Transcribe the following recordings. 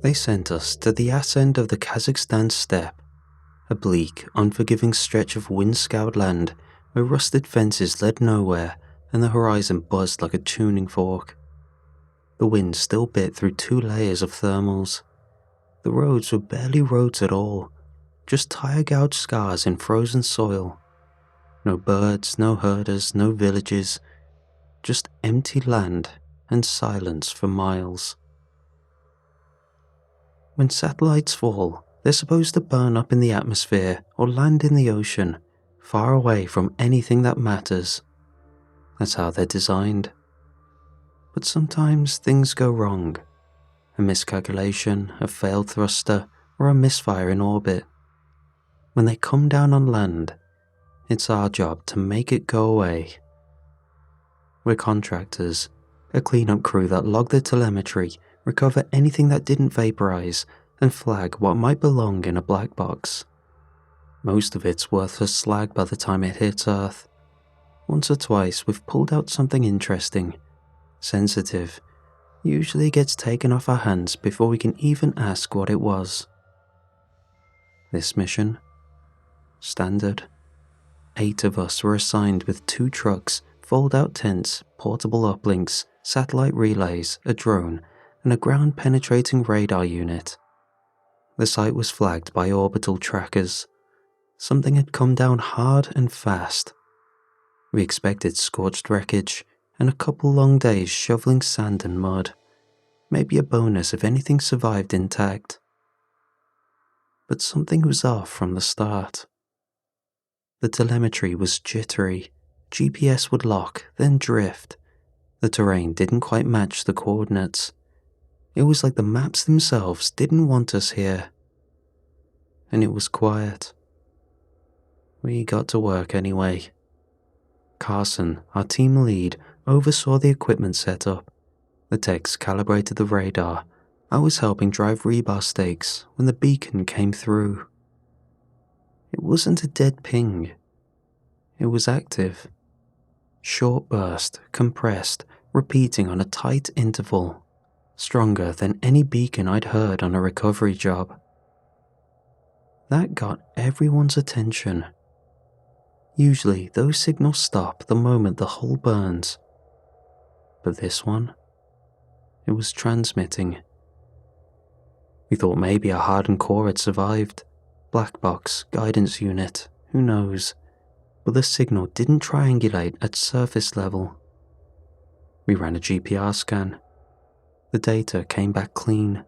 They sent us to the ass end of the Kazakhstan steppe, a bleak, unforgiving stretch of wind-scoured land where rusted fences led nowhere and the horizon buzzed like a tuning fork. The wind still bit through 2 layers of thermals. The roads were barely roads at all, just tire-gouged scars in frozen soil. No birds, no herders, no villages, just empty land and silence for miles. When satellites fall, they're supposed to burn up in the atmosphere or land in the ocean, far away from anything that matters. That's how they're designed. But sometimes things go wrong. A miscalculation, a failed thruster, or a misfire in orbit. When they come down on land, it's our job to make it go away. We're contractors, a cleanup crew that log the telemetry, recover anything that didn't vaporize, and flag what might belong in a black box. Most of it's worthless slag by the time it hits Earth. Once or twice we've pulled out something interesting, sensitive, usually gets taken off our hands before we can even ask what it was. This mission? Standard. 8 of us were assigned with 2 trucks, fold-out tents, portable uplinks, satellite relays, a drone, and a ground-penetrating radar unit. The site was flagged by orbital trackers. Something had come down hard and fast. We expected scorched wreckage and a couple long days shoveling sand and mud. Maybe a bonus if anything survived intact. But something was off from the start. The telemetry was jittery. GPS would lock, then drift. The terrain didn't quite match the coordinates. It was like the maps themselves didn't want us here. And it was quiet. We got to work anyway. Carson, our team lead, oversaw the equipment setup. The techs calibrated the radar. I was helping drive rebar stakes when the beacon came through. It wasn't a dead ping. It was active. Short burst, compressed, repeating on a tight interval. Stronger than any beacon I'd heard on a recovery job. That got everyone's attention. Usually, those signals stop the moment the hull burns. But this one? It was transmitting. We thought maybe a hardened core had survived. Black box, guidance unit, who knows? But the signal didn't triangulate at surface level. We ran a GPR scan. The data came back clean.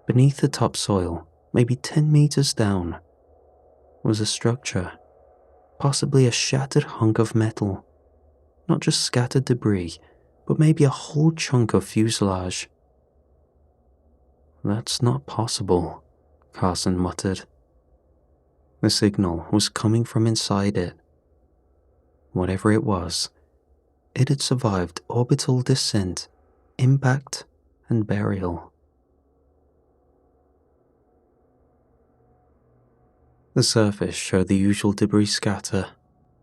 Beneath the topsoil, maybe 10 meters down, was a structure, possibly a shattered hunk of metal. Not just scattered debris, but maybe a whole chunk of fuselage. That's not possible, Carson muttered. The signal was coming from inside it. Whatever it was, it had survived orbital descent, impact, and burial. The surface showed the usual debris scatter,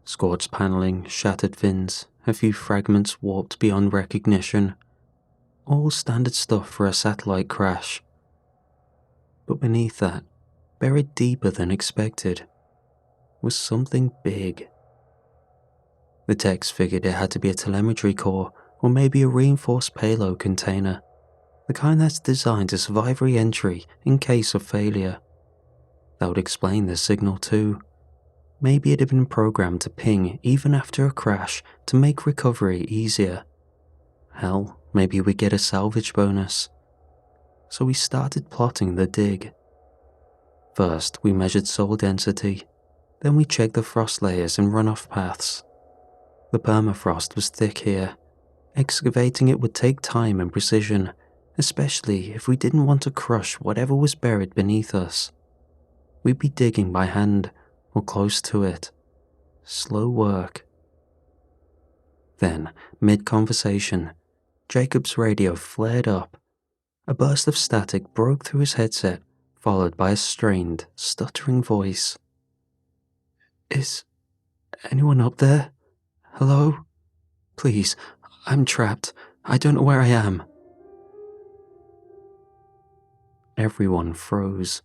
scorched paneling, shattered fins, a few fragments warped beyond recognition. All standard stuff for a satellite crash. But beneath that, buried deeper than expected, was something big. The techs figured it had to be a telemetry core or maybe a reinforced payload container, the kind that's designed to survive re-entry in case of failure. That would explain the signal too. Maybe it had been programmed to ping even after a crash to make recovery easier. Hell, maybe we'd get a salvage bonus. So we started plotting the dig. First, we measured soil density. Then we checked the frost layers and runoff paths. The permafrost was thick here. Excavating it would take time and precision, especially if we didn't want to crush whatever was buried beneath us. We'd be digging by hand, or close to it. Slow work. Then, mid-conversation, Jacob's radio flared up. A burst of static broke through his headset, followed by a strained, stuttering voice. "Is anyone up there? Hello? Please, I'm trapped. I don't know where I am." Everyone froze.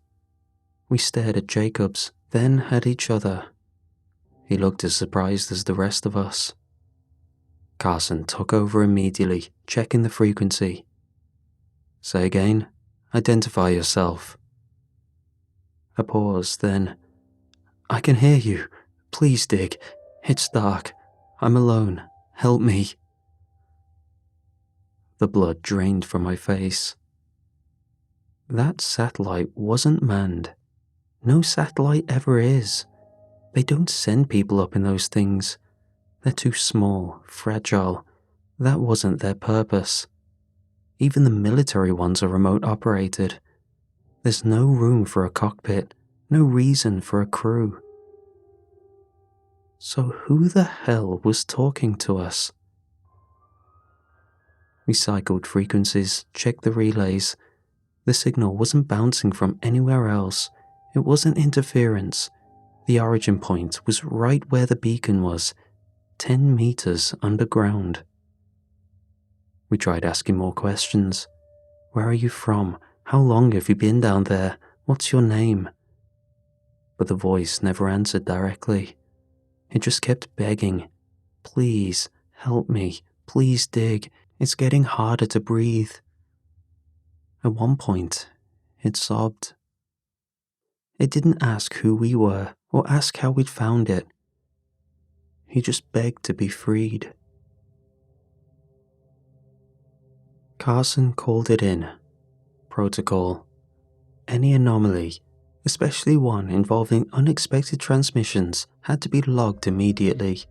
We stared at Jacobs, then at each other. He looked as surprised as the rest of us. Carson took over immediately, checking the frequency. Say again, identify yourself. A pause, then, I can hear you. Please dig. It's dark. I'm alone. Help me. The blood drained from my face. That satellite wasn't manned. No satellite ever is. They don't send people up in those things. They're too small, fragile. That wasn't their purpose. Even the military ones are remote operated. There's no room for a cockpit, no reason for a crew. So who the hell was talking to us? We cycled frequencies, checked the relays. The signal wasn't bouncing from anywhere else. It wasn't interference. The origin point was right where the beacon was, 10 meters underground. We tried asking more questions. Where are you from? How long have you been down there? What's your name? But the voice never answered directly. It just kept begging. Please, help me. Please dig. It's getting harder to breathe. At one point, it sobbed. It didn't ask who we were or ask how we'd found it. He just begged to be freed. Carson called it in. Protocol. Any anomaly, especially one involving unexpected transmissions, had to be logged immediately.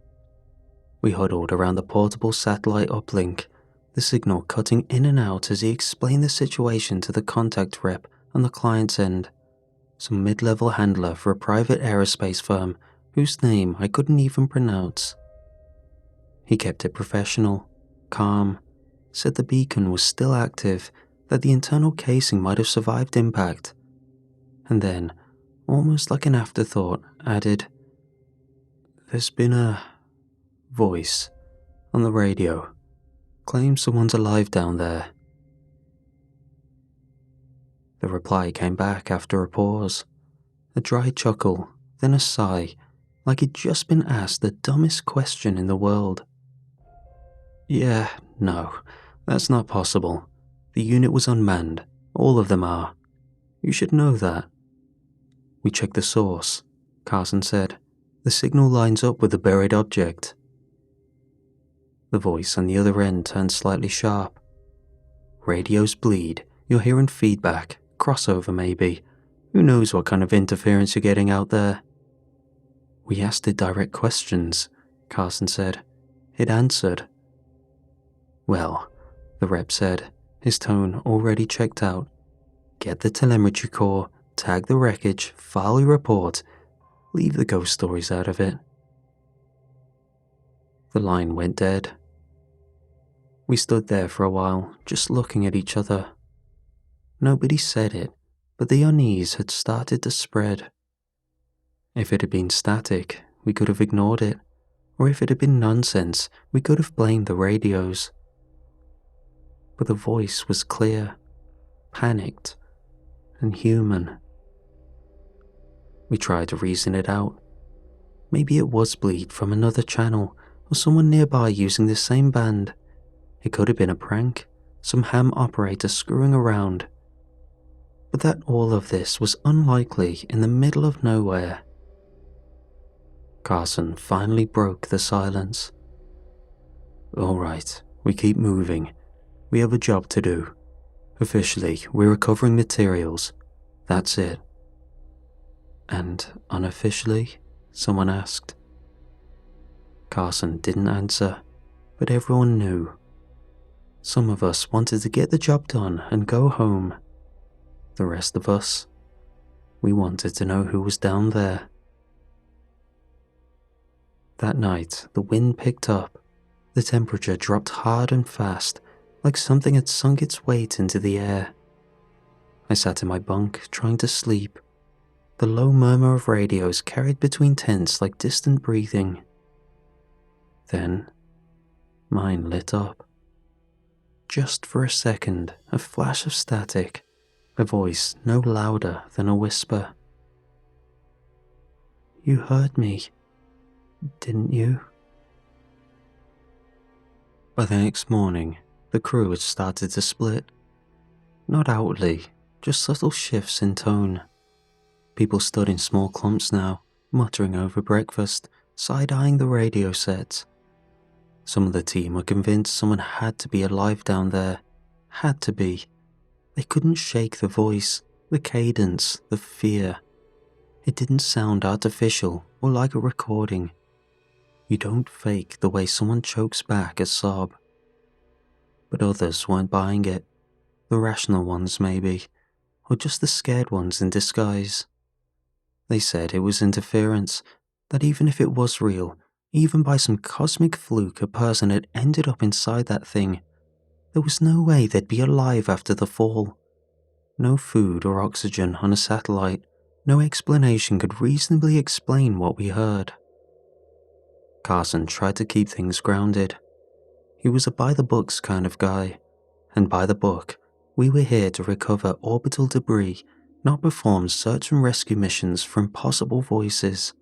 We huddled around the portable satellite uplink, the signal cutting in and out as he explained the situation to the contact rep on the client's end, some mid-level handler for a private aerospace firm whose name I couldn't even pronounce. He kept it professional, calm, said the beacon was still active, that the internal casing might have survived impact, and then, almost like an afterthought, added, "There's been a voice on the radio. Claims someone's alive down there." The reply came back after a pause, a dry chuckle, then a sigh, like he'd just been asked the dumbest question in the world. "Yeah, no, that's not possible. The unit was unmanned. All of them are. You should know that." "We checked the source," Carson said. "The signal lines up with the buried object." The voice on the other end turned slightly sharp. "Radios bleed. You're hearing feedback. Crossover, maybe. Who knows what kind of interference you're getting out there?" "We asked it direct questions," Carson said. "It answered." "Well," the rep said, his tone already checked out. "Get the telemetry core, tag the wreckage, file your report. Leave the ghost stories out of it." The line went dead. We stood there for a while, just looking at each other. Nobody said it, but the unease had started to spread. If it had been static, we could have ignored it, or if it had been nonsense, we could have blamed the radios. But the voice was clear, panicked, and human. We tried to reason it out. Maybe it was bleed from another channel, or someone nearby using the same band. It could have been a prank, some ham operator screwing around. But that all of this was unlikely in the middle of nowhere. Carson finally broke the silence. "All right, we keep moving. We have a job to do. Officially, we're recovering materials. That's it." "And unofficially?" someone asked. Carson didn't answer, but everyone knew. Some of us wanted to get the job done and go home. The rest of us, we wanted to know who was down there. That night, the wind picked up. The temperature dropped hard and fast, like something had sunk its weight into the air. I sat in my bunk, trying to sleep. The low murmur of radios carried between tents like distant breathing. Then, mine lit up. Just for a second, a flash of static, a voice no louder than a whisper. "You heard me, didn't you?" By the next morning, the crew had started to split. Not outwardly, just subtle shifts in tone. People stood in small clumps now, muttering over breakfast, side-eyeing the radio set. Some of the team were convinced someone had to be alive down there. Had to be. They couldn't shake the voice, the cadence, the fear. It didn't sound artificial or like a recording. You don't fake the way someone chokes back a sob. But others weren't buying it. The rational ones, maybe, or just the scared ones in disguise. They said it was interference, that even if it was real, even by some cosmic fluke a person had ended up inside that thing, there was no way they'd be alive after the fall. No food or oxygen on a satellite, no explanation could reasonably explain what we heard. Carson tried to keep things grounded. He was a by-the-books kind of guy, and by the book, we were here to recover orbital debris, not perform search and rescue missions for impossible voices.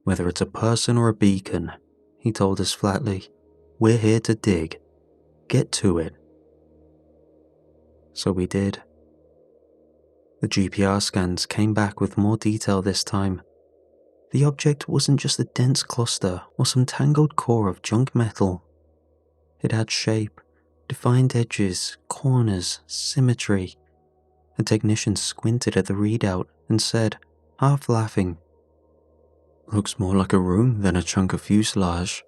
Whether it's a person or a beacon, he told us flatly, we're here to dig. Get to it. So we did. The GPR scans came back with more detail this time. The object wasn't just a dense cluster or some tangled core of junk metal. It had shape, defined edges, corners, symmetry. A technician squinted at the readout and said, half laughing, "Looks more like a room than a chunk of fuselage."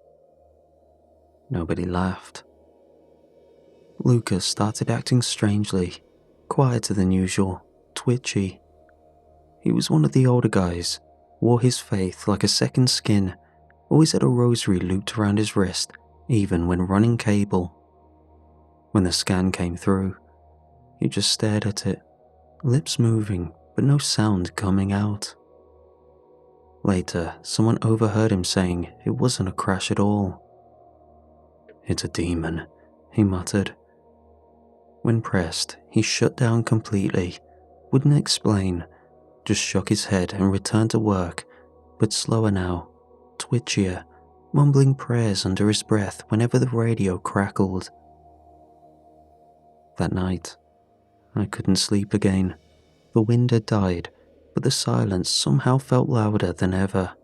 Nobody laughed. Lucas started acting strangely, quieter than usual, twitchy. He was one of the older guys, wore his faith like a second skin, always had a rosary looped around his wrist, even when running cable. When the scan came through, he just stared at it, lips moving, but no sound coming out. Later, someone overheard him saying it wasn't a crash at all. "It's a demon," he muttered. When pressed, he shut down completely, wouldn't explain, just shook his head and returned to work, but slower now, twitchier, mumbling prayers under his breath whenever the radio crackled. That night, I couldn't sleep again. The wind had died, but the silence somehow felt louder than ever,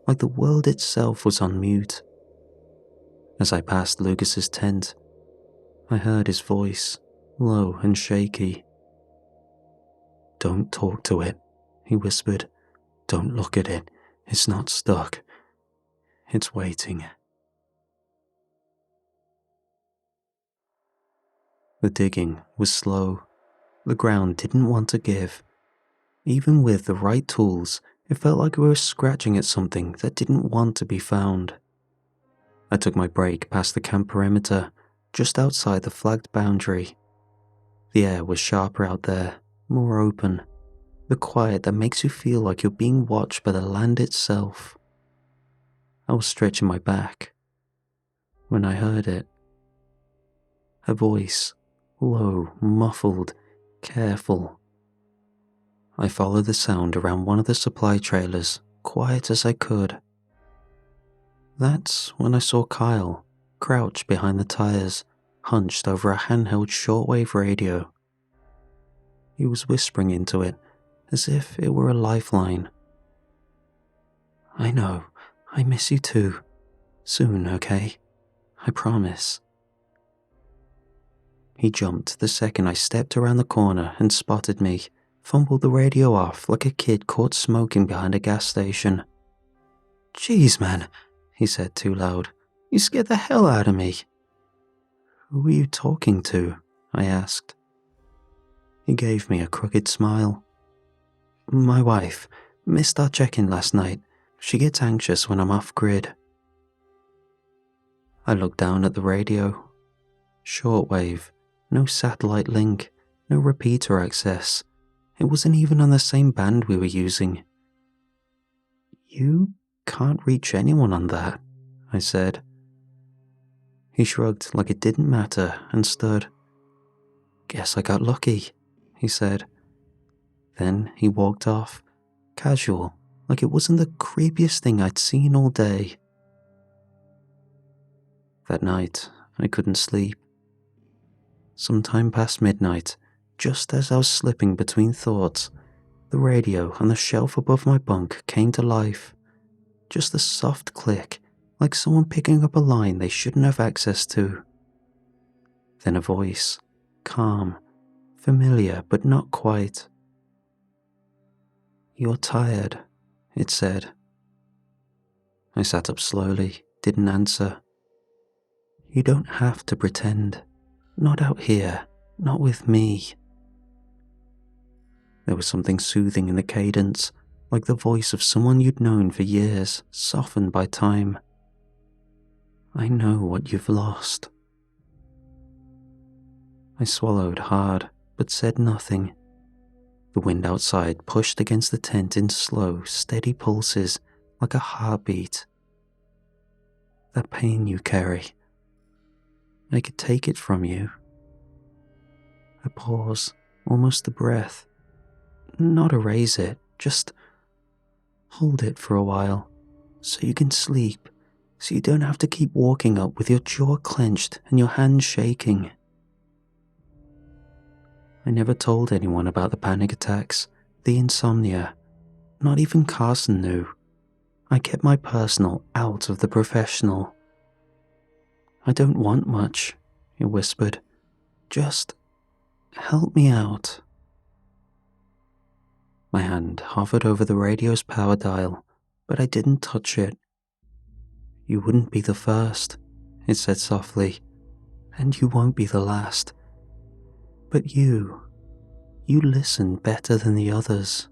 like the world itself was on mute. As I passed Lucas's tent, I heard his voice, low and shaky. "Don't talk to it," he whispered. "Don't look at it. It's not stuck. It's waiting." The digging was slow. The ground didn't want to give. Even with the right tools, it felt like we were scratching at something that didn't want to be found. I took my break past the camp perimeter, just outside the flagged boundary. The air was sharper out there, more open. The quiet that makes you feel like you're being watched by the land itself. I was stretching my back when I heard it. A voice, low, muffled, careful. I followed the sound around one of the supply trailers, quiet as I could. That's when I saw Kyle, crouched behind the tires, hunched over a handheld shortwave radio. He was whispering into it, as if it were a lifeline. "I know, I miss you too. Soon, okay? I promise." He jumped the second I stepped around the corner and spotted me, fumbled the radio off like a kid caught smoking behind a gas station. "Jeez, man," he said too loud. "You scared the hell out of me." "Who were you talking to?" I asked. He gave me a crooked smile. "My wife. Missed our check-in last night. She gets anxious when I'm off-grid." I looked down at the radio. Shortwave. No satellite link. No repeater access. It wasn't even on the same band we were using. "You can't reach anyone on that," I said. He shrugged like it didn't matter and stood. "Guess I got lucky," he said. Then he walked off, casual, like it wasn't the creepiest thing I'd seen all day. That night, I couldn't sleep. Sometime past midnight, just as I was slipping between thoughts, the radio on the shelf above my bunk came to life. Just a soft click, like someone picking up a line they shouldn't have access to. Then a voice, calm, familiar but not quite. "You're tired," it said. I sat up slowly, didn't answer. "You don't have to pretend. Not out here, not with me." There was something soothing in the cadence, like the voice of someone you'd known for years, softened by time. "I know what you've lost." I swallowed hard, but said nothing. The wind outside pushed against the tent in slow, steady pulses, like a heartbeat. "That pain you carry, I could take it from you." A pause, almost a breath. Not erase it, just hold it for a while, so you can sleep, so you don't have to keep walking up with your jaw clenched and your hands shaking. I never told anyone about the panic attacks, the insomnia. Not even Carson knew. I kept my personal out of the professional. "I don't want much," he whispered. "Just help me out." My hand hovered over the radio's power dial, but I didn't touch it. "You wouldn't be the first," it said softly, "and you won't be the last. But you listen better than the others."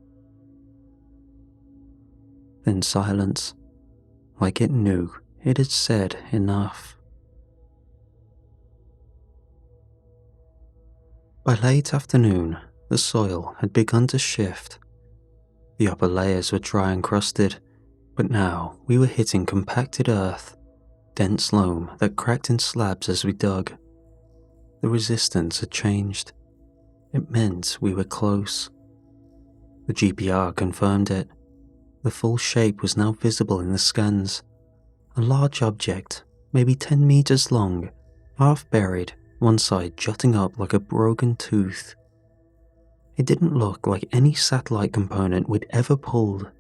Then silence, like it knew it had said enough. By late afternoon, the soil had begun to shift. The upper layers were dry and crusted, but now we were hitting compacted earth, dense loam that cracked in slabs as we dug. The resistance had changed. It meant we were close. The GPR confirmed it. The full shape was now visible in the scans. A large object, maybe 10 meters long, half buried, one side jutting up like a broken tooth. It didn't look like any satellite component we'd ever pulled.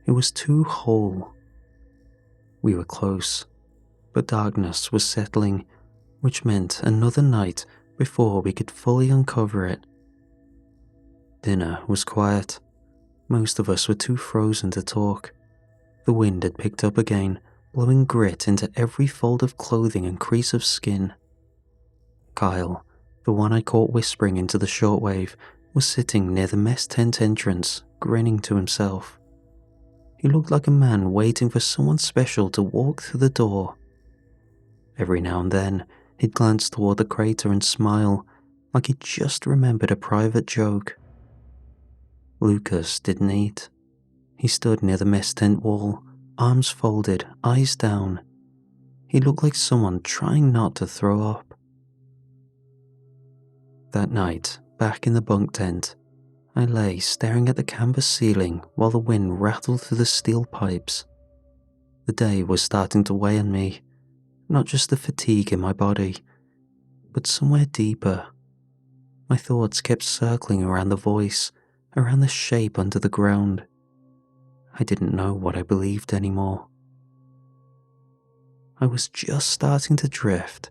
It was too whole. We were close, but darkness was settling, which meant another night before we could fully uncover it. Dinner was quiet. Most of us were too frozen to talk. The wind had picked up again, blowing grit into every fold of clothing and crease of skin. Kyle, the one I caught whispering into the shortwave, was sitting near the mess tent entrance, grinning to himself. He looked like a man waiting for someone special to walk through the door. Every now and then, he'd glance toward the crater and smile, like he'd just remembered a private joke. Lucas didn't eat. He stood near the mess tent wall, arms folded, eyes down. He looked like someone trying not to throw up. That night, back in the bunk tent, I lay staring at the canvas ceiling while the wind rattled through the steel pipes. The day was starting to weigh on me, not just the fatigue in my body, but somewhere deeper. My thoughts kept circling around the voice, around the shape under the ground. I didn't know what I believed anymore. I was just starting to drift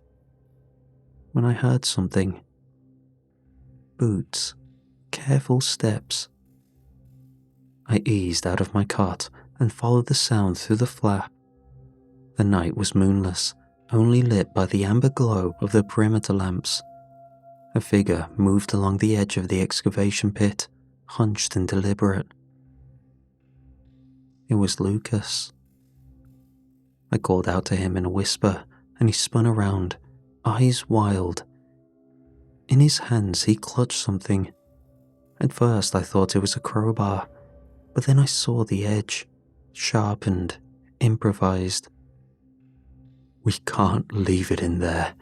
when I heard something. Boots, careful steps. I eased out of my cot and followed the sound through the flap. The night was moonless, only lit by the amber glow of the perimeter lamps. A figure moved along the edge of the excavation pit, hunched and deliberate. It was Lucas. I called out to him in a whisper, and he spun around, eyes wild. In his hands he clutched something. At first I thought it was a crowbar, but then I saw the edge, sharpened, improvised. "We can't leave it in there,"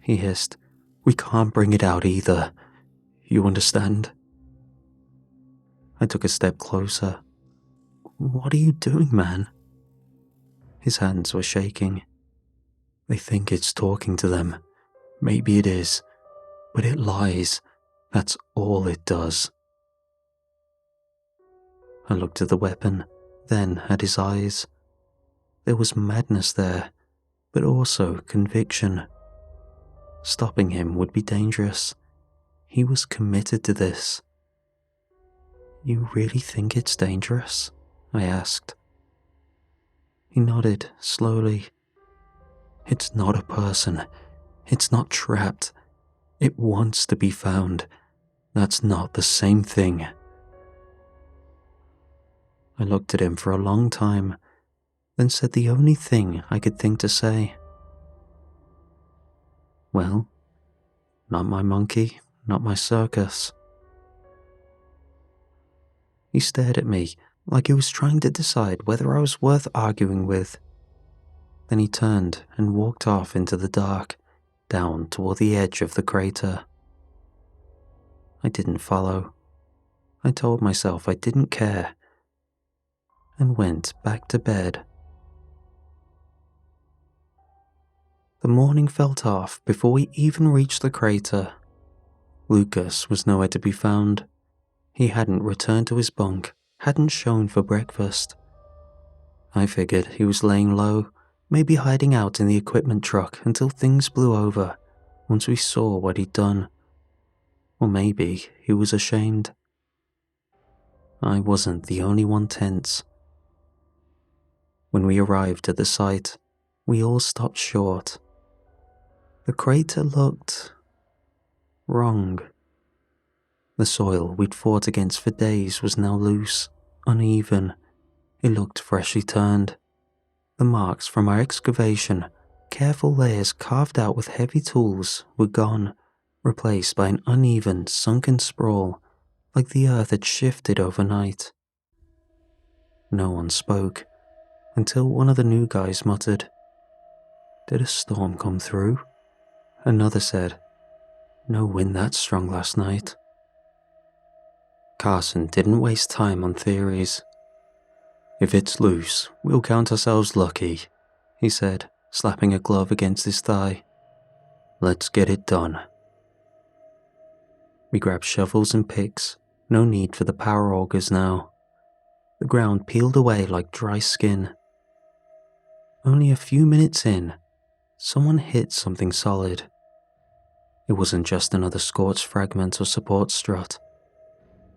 he hissed. "We can't bring it out either. You understand? I took a step closer. What are you doing, man? His hands were shaking. They think it's talking to them. Maybe it is, but it lies. That's all it does. I looked at the weapon, then at his eyes. There was madness there, but also conviction. Stopping him would be dangerous. He was committed to this. You really think it's dangerous? I asked. He nodded slowly. It's not a person. It's not trapped. It wants to be found. That's not the same thing. I looked at him for a long time, then said the only thing I could think to say. Well, not my monkey, not my circus. He stared at me like he was trying to decide whether I was worth arguing with. Then he turned and walked off into the dark, down toward the edge of the crater. I didn't follow. I told myself I didn't care, and went back to bed. The morning felt off before we even reached the crater. Lucas was nowhere to be found. He hadn't returned to his bunk, hadn't shown for breakfast. I figured he was laying low, maybe hiding out in the equipment truck until things blew over, once we saw what he'd done. Or maybe he was ashamed. I wasn't the only one tense. When we arrived at the site, we all stopped short. The crater looked wrong. The soil we'd fought against for days was now loose, uneven. It looked freshly turned. The marks from our excavation, careful layers carved out with heavy tools, were gone, replaced by an uneven, sunken sprawl, like the earth had shifted overnight. No one spoke, until one of the new guys muttered, "Did a storm come through?" Another said, "No wind that strong last night." Carson didn't waste time on theories. "If it's loose, we'll count ourselves lucky," he said, slapping a glove against his thigh. "Let's get it done." We grabbed shovels and picks, no need for the power augers now. The ground peeled away like dry skin. Only a few minutes in, someone hit something solid. It wasn't just another scorched fragment or support strut.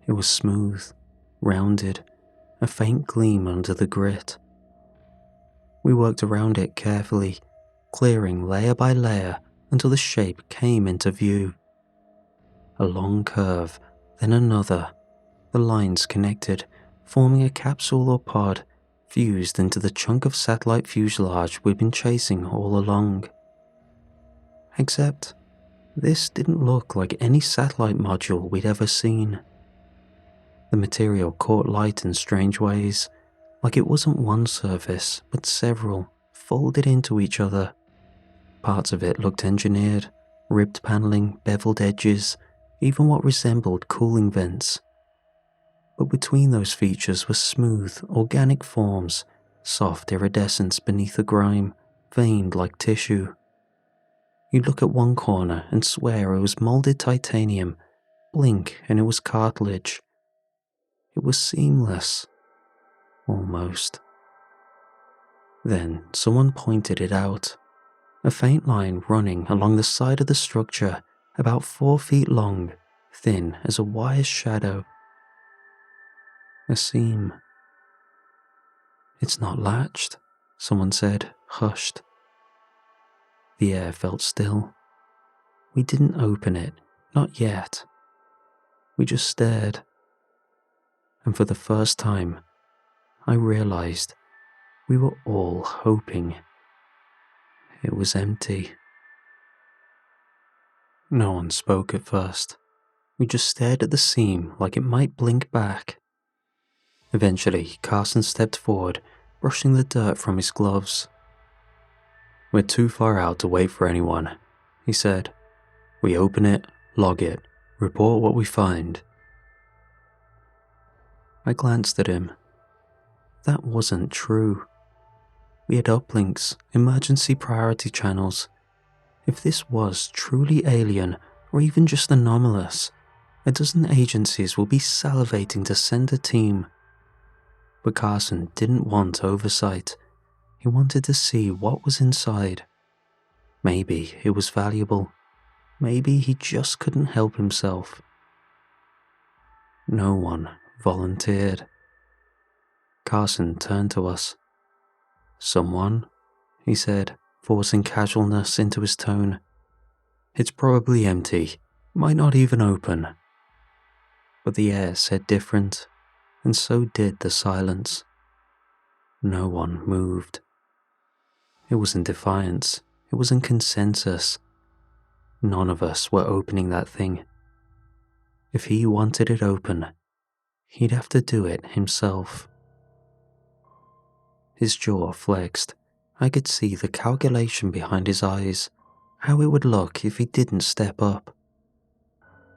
It was smooth, rounded, a faint gleam under the grit. We worked around it carefully, clearing layer by layer until the shape came into view. A long curve, then another, the lines connected, forming a capsule or pod fused into the chunk of satellite fuselage we'd been chasing all along. Except, this didn't look like any satellite module we'd ever seen. The material caught light in strange ways, like it wasn't one surface, but several, folded into each other. Parts of it looked engineered, ribbed paneling, beveled edges, even what resembled cooling vents. But between those features were smooth, organic forms, soft iridescence beneath the grime, veined like tissue. You'd look at one corner and swear it was molded titanium, blink and it was cartilage. It was seamless. Almost. Then someone pointed it out. A faint line running along the side of the structure, about 4 feet long, thin as a wire's shadow. A seam. "It's not latched," someone said, hushed. The air felt still. We didn't open it, not yet. We just stared. And for the first time, I realized we were all hoping it was empty. No one spoke at first. We just stared at the seam like it might blink back. Eventually, Carson stepped forward, brushing the dirt from his gloves. "We're too far out to wait for anyone," he said. "We open it, log it, Report what we find. I glanced at him. That wasn't true. We had uplinks, emergency priority channels. If this was truly alien or even just anomalous, a dozen agencies will be salivating to send a team. But Carson didn't want oversight. He wanted to see what was inside. Maybe it was valuable. Maybe he just couldn't help himself. No one volunteered. Carson turned to us. Someone, he said, forcing casualness into his tone. It's probably empty, might not even open. But the air said different, and so did the silence. No one moved. It wasn't defiance, it wasn't consensus. None of us were opening that thing. If he wanted it open, he'd have to do it himself. His jaw flexed. I could see the calculation behind his eyes, how it would look if he didn't step up.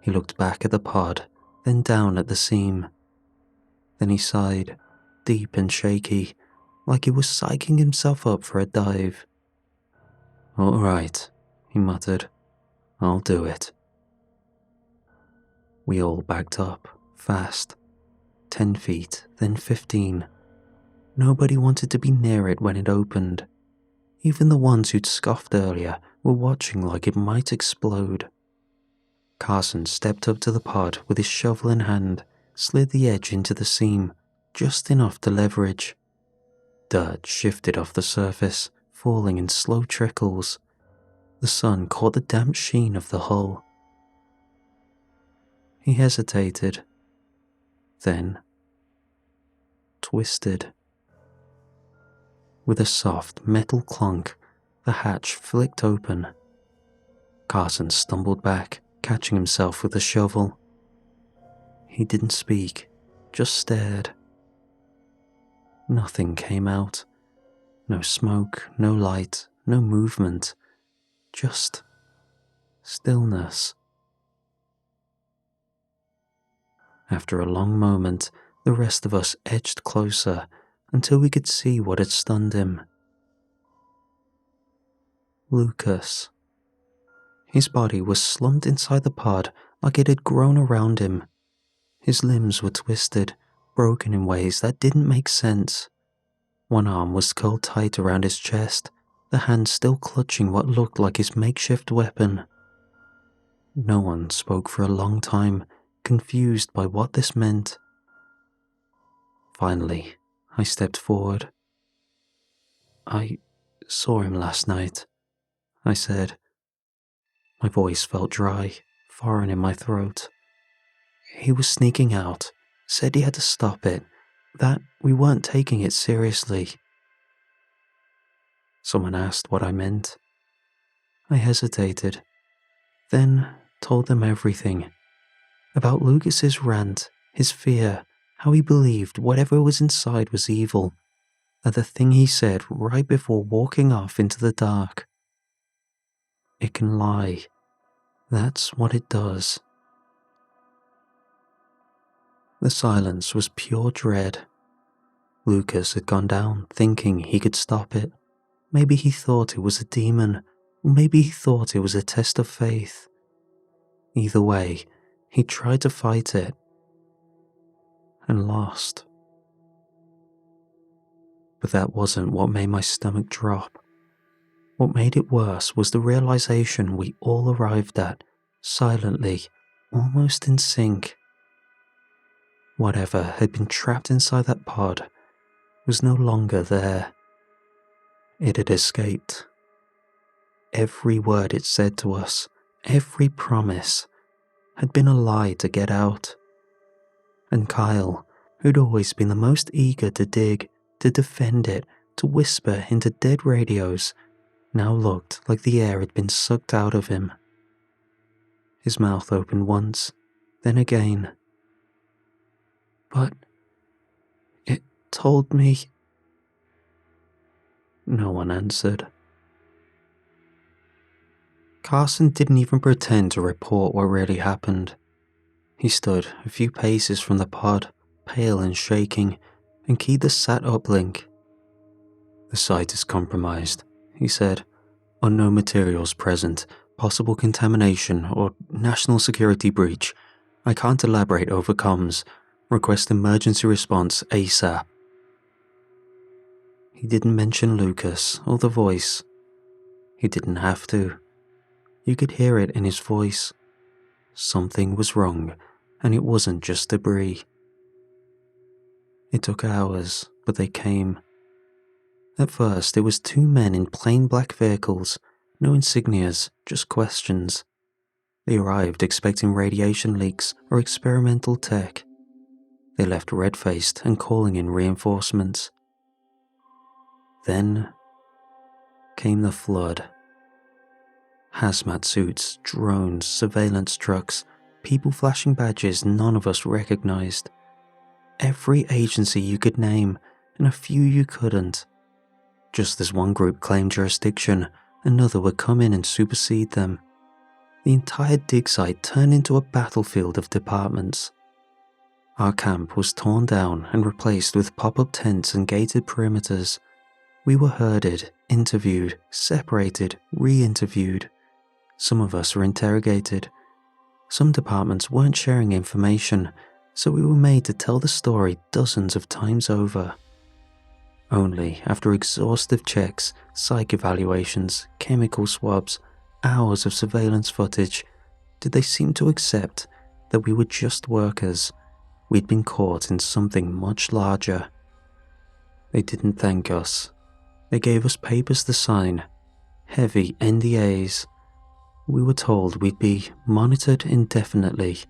He looked back at the pod, then down at the seam. Then he sighed, deep and shaky, like he was psyching himself up for a dive. All right, he muttered. I'll do it. We all backed up, fast. 10 feet, then 15. Nobody wanted to be near it when it opened. Even the ones who'd scoffed earlier were watching like it might explode. Carson stepped up to the pod with his shovel in hand, slid the edge into the seam, just enough to leverage. Dirt shifted off the surface, falling in slow trickles. The sun caught the damp sheen of the hull. He hesitated, then twisted. With a soft metal clunk, the hatch flicked open. Carson stumbled back, catching himself with the shovel. He didn't speak, just stared. Nothing came out. No smoke, no light, no movement. Just stillness. After a long moment, the rest of us edged closer until we could see what had stunned him. Lucas. His body was slumped inside the pod like it had grown around him. His limbs were twisted, broken in ways that didn't make sense. One arm was curled tight around his chest, the hand still clutching what looked like his makeshift weapon. No one spoke for a long time, confused by what this meant. Finally, I stepped forward. I saw him last night, I said. My voice felt dry, foreign in my throat. He was sneaking out, said he had to stop it, that we weren't taking it seriously. Someone asked what I meant. I hesitated, then told them everything. About Lucas's rant, his fear, how he believed whatever was inside was evil, that the thing he said right before walking off into the dark. It can lie. That's what it does. The silence was pure dread. Lucas had gone down thinking he could stop it. Maybe he thought it was a demon, or maybe he thought it was a test of faith. Either way, he tried to fight it, and lost. But that wasn't what made my stomach drop. What made it worse was the realization we all arrived at, silently, almost in sync. Whatever had been trapped inside that pod was no longer there. It had escaped. Every word it said to us, every promise, had been a lie to get out. And Kyle, who'd always been the most eager to dig, to defend it, to whisper into dead radios, now looked like the air had been sucked out of him. His mouth opened once, then again. But it told me. No one answered. Carson didn't even pretend to report what really happened. He stood a few paces from the pod, pale and shaking, and keyed the sat uplink. "The site is compromised," he said. "Unknown materials present, possible contamination or national security breach. I can't elaborate over comms. Request emergency response ASAP." He didn't mention Lucas or the voice. He didn't have to. You could hear it in his voice. Something was wrong, and it wasn't just debris. It took hours, but they came. At first, it was two men in plain black vehicles, no insignias, just questions. They arrived expecting radiation leaks or experimental tech. They left red-faced and calling in reinforcements. Then came the flood. Hazmat suits, drones, surveillance trucks, people flashing badges none of us recognized. Every agency you could name, and a few you couldn't. Just as one group claimed jurisdiction, another would come in and supersede them. The entire dig site turned into a battlefield of departments. Our camp was torn down and replaced with pop-up tents and gated perimeters. We were herded, interviewed, separated, re-interviewed. Some of us were interrogated. Some departments weren't sharing information, so we were made to tell the story dozens of times over. Only after exhaustive checks, psych evaluations, chemical swabs, hours of surveillance footage, did they seem to accept that we were just workers. We'd been caught in something much larger. They didn't thank us. They gave us papers to sign, heavy NDAs. We were told we'd be monitored indefinitely.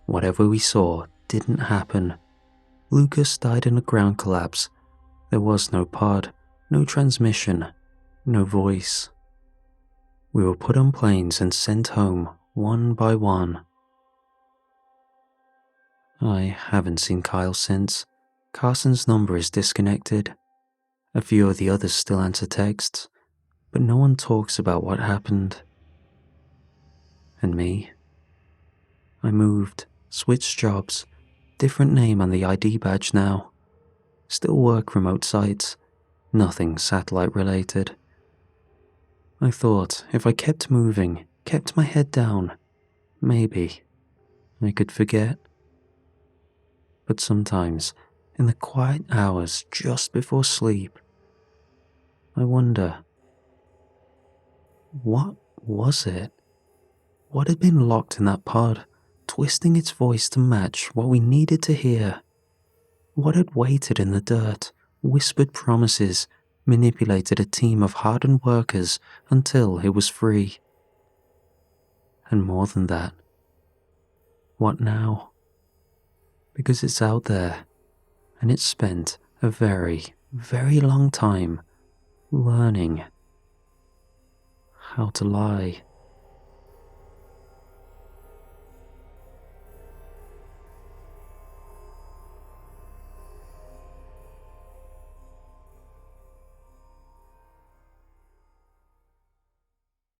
Whatever we saw didn't happen. Lucas died in a ground collapse. There was no pod, no transmission, no voice. We were put on planes and sent home one by one. I haven't seen Kyle since. Carson's number is disconnected. A few of the others still answer texts, but no one talks about what happened. And me? I moved, switched jobs, different name on the ID badge now. Still work remote sites, nothing satellite related. I thought if I kept moving, kept my head down, maybe I could forget. But sometimes, in the quiet hours just before sleep, I wonder, what was it? What had been locked in that pod, twisting its voice to match what we needed to hear? What had waited in the dirt, whispered promises, manipulated a team of hardened workers until it was free? And more than that, what now? Because it's out there, and it's spent a very, very long time learning how to lie.